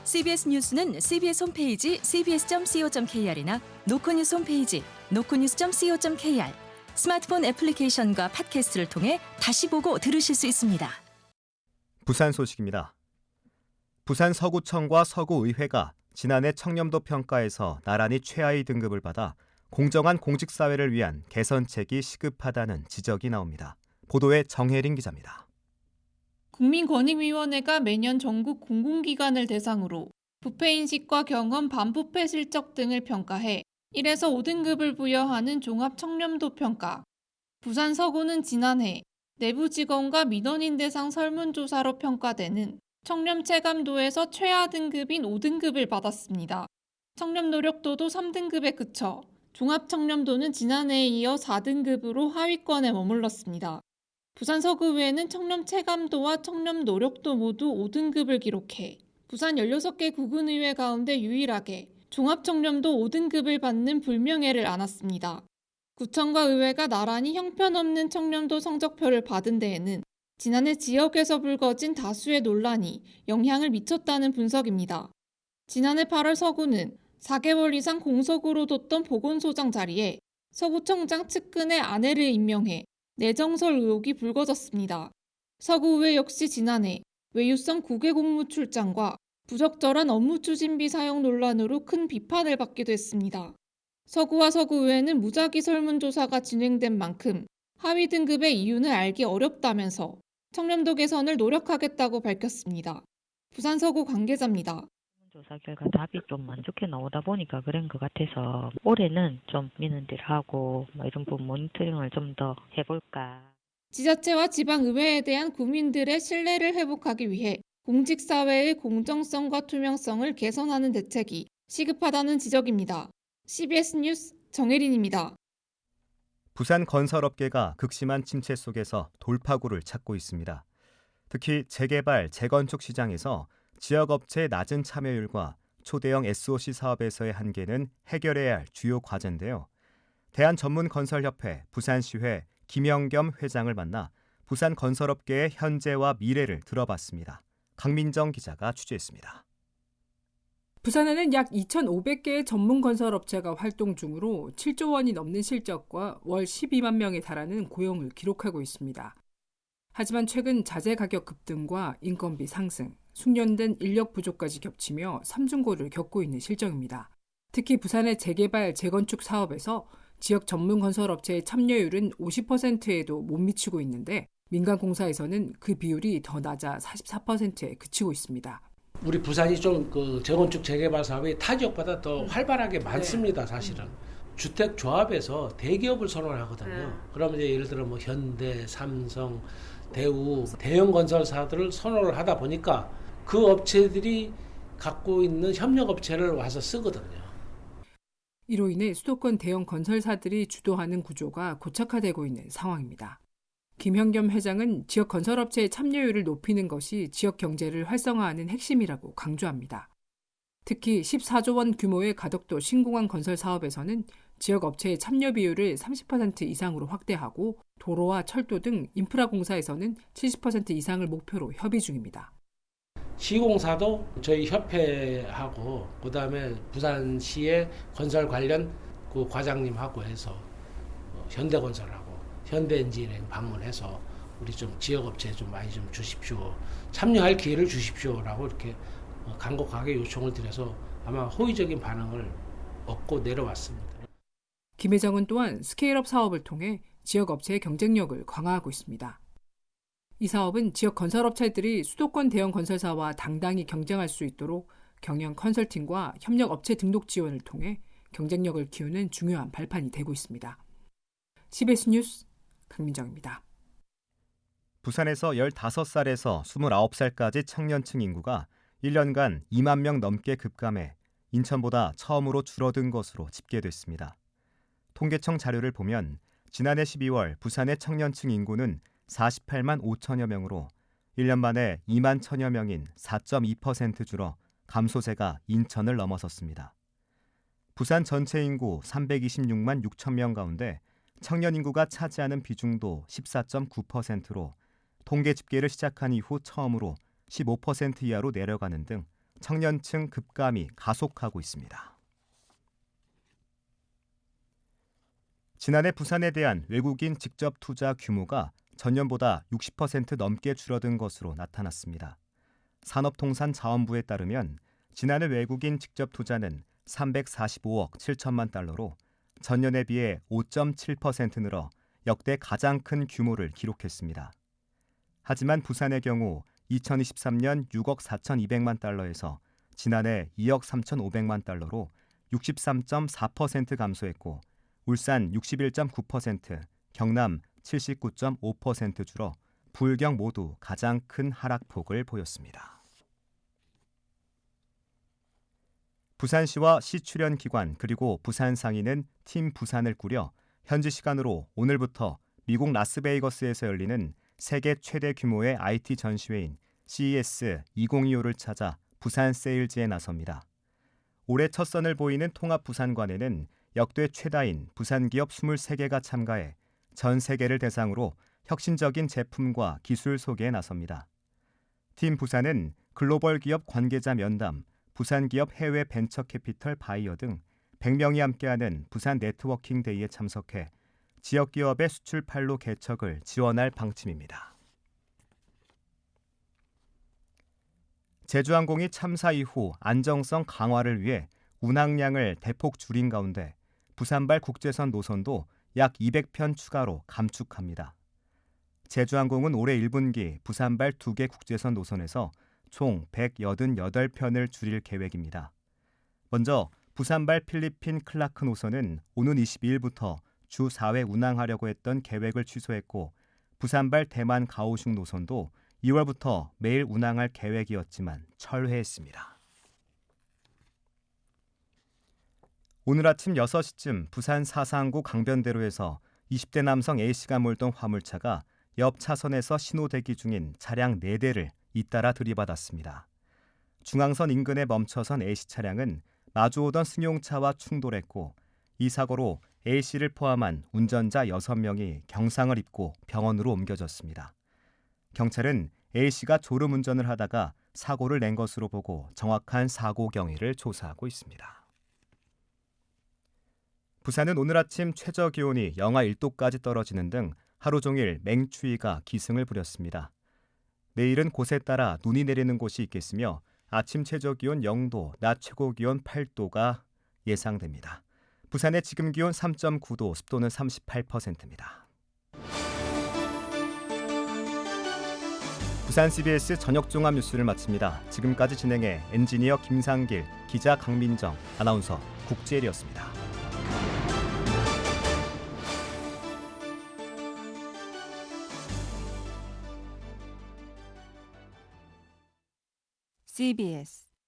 CBS 뉴스는 CBS 홈페이지 cbs.co.kr이나 노코뉴스 홈페이지 노코뉴스.co.kr, 스마트폰 애플리케이션과 팟캐스트를 통해 다시 보고 들으실 수 있습니다. 부산 소식입니다. 부산 서구청과 서구의회가 지난해 청렴도 평가에서 나란히 최하위 등급을 받아 공정한 공직사회를 위한 개선책이 시급하다는 지적이 나옵니다. 보도에 정혜린 기자입니다. 국민권익위원회가 매년 전국 공공기관을 대상으로 부패인식과 경험, 반부패 실적 등을 평가해 1에서 5등급을 부여하는 종합청렴도 평가. 부산 서구는 지난해 내부 직원과 민원인 대상 설문조사로 평가되는 청렴 체감도에서 최하 등급인 5등급을 받았습니다. 청렴 노력도도 3등급에 그쳐 종합청렴도는 지난해에 이어 4등급으로 하위권에 머물렀습니다. 부산 서구의회는 청렴 체감도와 청렴 노력도 모두 5등급을 기록해 부산 16개 구군의회 가운데 유일하게 종합청렴도 5등급을 받는 불명예를 안았습니다. 구청과 의회가 나란히 형편없는 청렴도 성적표를 받은 데에는 지난해 지역에서 불거진 다수의 논란이 영향을 미쳤다는 분석입니다. 지난해 8월 서구는 4개월 이상 공석으로 뒀던 보건소장 자리에 서구청장 측근의 아내를 임명해 내정설 의혹이 불거졌습니다. 서구의회 역시 지난해 외유성 국외 공무 출장과 부적절한 업무 추진비 사용 논란으로 큰 비판을 받기도 했습니다. 서구와 서구의회는 무작위 설문조사가 진행된 만큼 하위 등급의 이유는 알기 어렵다면서 청렴도 개선을 노력하겠다고 밝혔습니다. 부산 서구 관계자입니다. 조사 결과 답이 좀 만족해 나오다 보니까 그런 것 같아서 올해는 좀 민원들 하고 이런 부분 모니터링을 좀 더 해볼까. 지자체와 지방의회에 대한 국민들의 신뢰를 회복하기 위해 공직사회의 공정성과 투명성을 개선하는 대책이 시급하다는 지적입니다. CBS 뉴스 정혜린입니다. 부산 건설업계가 극심한 침체 속에서 돌파구를 찾고 있습니다. 특히 재개발, 재건축 시장에서 지역업체의 낮은 참여율과 초대형 SOC 사업에서의 한계는 해결해야 할 주요 과제인데요. 대한전문건설협회 부산시회 김영겸 회장을 만나 부산 건설업계의 현재와 미래를 들어봤습니다. 강민정 기자가 취재했습니다. 부산에는 약 2,500개의 전문 건설업체가 활동 중으로 7조 원이 넘는 실적과 월 12만 명에 달하는 고용을 기록하고 있습니다. 하지만 최근 자재 가격 급등과 인건비 상승, 숙련된 인력 부족까지 겹치며 삼중고를 겪고 있는 실정입니다. 특히 부산의 재개발, 재건축 사업에서 지역 전문 건설업체의 참여율은 50%에도 못 미치고 있는데 민간공사에서는 그 비율이 더 낮아 44%에 그치고 있습니다. 우리 부산이 좀 그 재건축 재개발 사업이 타 지역보다 더 활발하게 많습니다. 사실은. 주택조합에서 대기업을 선호하거든요. 그러면 이제 예를 들어 뭐 현대, 삼성, 대우, 대형 건설사들을 선호를 하다 보니까 그 업체들이 갖고 있는 협력업체를 와서 쓰거든요. 이로 인해 수도권 대형 건설사들이 주도하는 구조가 고착화되고 있는 상황입니다. 김형겸 회장은 지역 건설업체의 참여율을 높이는 것이 지역 경제를 활성화하는 핵심이라고 강조합니다. 특히 14조 원 규모의 가덕도 신공항 건설 사업에서는 지역 업체의 참여 비율을 30% 이상으로 확대하고 도로와 철도 등 인프라 공사에서는 70% 이상을 목표로 협의 중입니다. 시공사도 저희 협회하고 그다음에 부산시의 건설 관련 그 과장님하고 해서 현대건설하고 현대엔지니어링 방문해서 우리 좀 지역업체 좀 많이 좀 주십시오. 참여할 기회를 주십시오라고 이렇게 간곡하게 요청을 드려서 아마 호의적인 반응을 얻고 내려왔습니다. 김 회장은 또한 스케일업 사업을 통해 지역업체의 경쟁력을 강화하고 있습니다. 이 사업은 지역 건설업체들이 수도권 대형 건설사와 당당히 경쟁할 수 있도록 경영 컨설팅과 협력업체 등록 지원을 통해 경쟁력을 키우는 중요한 발판이 되고 있습니다. CBS 뉴스 강민정입니다. 부산에서 15살에서 29살까지 청년층 인구가 1년간 2만 명 넘게 급감해 인천보다 처음으로 줄어든 것으로 집계됐습니다. 통계청 자료를 보면 지난해 12월 부산의 청년층 인구는 48만 5천여 명으로 1년 만에 2만 천여 명인 4.2% 줄어 감소세가 인천을 넘어섰습니다. 부산 전체 인구 326만 6천 명 가운데 청년 인구가 차지하는 비중도 14.9%로 통계 집계를 시작한 이후 처음으로 15% 이하로 내려가는 등 청년층 급감이 가속하고 있습니다. 지난해 부산에 대한 외국인 직접 투자 규모가 전년보다 60% 넘게 줄어든 것으로 나타났습니다. 산업통상자원부에 따르면 지난해 외국인 직접 투자는 345억 7천만 달러로 전년에 비해 5.7% 늘어 역대 가장 큰 규모를 기록했습니다. 하지만 부산의 경우 2023년 6억 4,200만 달러에서 지난해 2억 3,500만 달러로 63.4% 감소했고 울산 61.9%, 경남 79.5% 줄어 부울경 모두 가장 큰 하락폭을 보였습니다. 부산시와 시 출연기관 그리고 부산상인은 팀 부산을 꾸려 현지 시간으로 오늘부터 미국 라스베이거스에서 열리는 세계 최대 규모의 IT 전시회인 CES 2025를 찾아 부산 세일즈에 나섭니다. 올해 첫 선을 보이는 통합부산관에는 역대 최다인 부산기업 23개가 참가해 전 세계를 대상으로 혁신적인 제품과 기술 소개에 나섭니다. 팀 부산은 글로벌 기업 관계자 면담, 부산기업 해외 벤처 캐피털 바이어 등 100명이 함께하는 부산 네트워킹 데이에 참석해 지역 기업의 수출 판로 개척을 지원할 방침입니다. 제주항공이 참사 이후 안정성 강화를 위해 운항량을 대폭 줄인 가운데 부산발 국제선 노선도 약 200편 추가로 감축합니다. 제주항공은 올해 1분기 부산발 2개 국제선 노선에서 총 188편을 줄일 계획입니다. 먼저 부산발 필리핀 클라크 노선은 오는 22일부터 주 4회 운항하려고 했던 계획을 취소했고 부산발 대만 가오슝 노선도 2월부터 매일 운항할 계획이었지만 철회했습니다. 오늘 아침 6시쯤 부산 사상구 강변대로에서 20대 남성 A씨가 몰던 화물차가 옆 차선에서 신호 대기 중인 차량 4대를 잇따라 들이받았습니다. 중앙선 인근에 멈춰선 A씨 차량은 마주오던 승용차와 충돌했고 이 사고로 A씨를 포함한 운전자 6명이 경상을 입고 병원으로 옮겨졌습니다. 경찰은 A씨가 졸음운전을 하다가 사고를 낸 것으로 보고 정확한 사고 경위를 조사하고 있습니다. 부산은 오늘 아침 최저 기온이 영하 1도까지 떨어지는 등 하루 종일 맹추위가 기승을 부렸습니다. 내일은 곳에 따라 눈이 내리는 곳이 있겠으며 아침 최저 기온 0도, 낮 최고 기온 8도가 예상됩니다. 부산의 지금 기온 3.9도, 습도는 38%입니다. 부산 CBS 저녁 종합 뉴스를 마칩니다. 지금까지 진행해 엔지니어 김상길, 기자 강민정, 아나운서 국재일이었습니다. CBS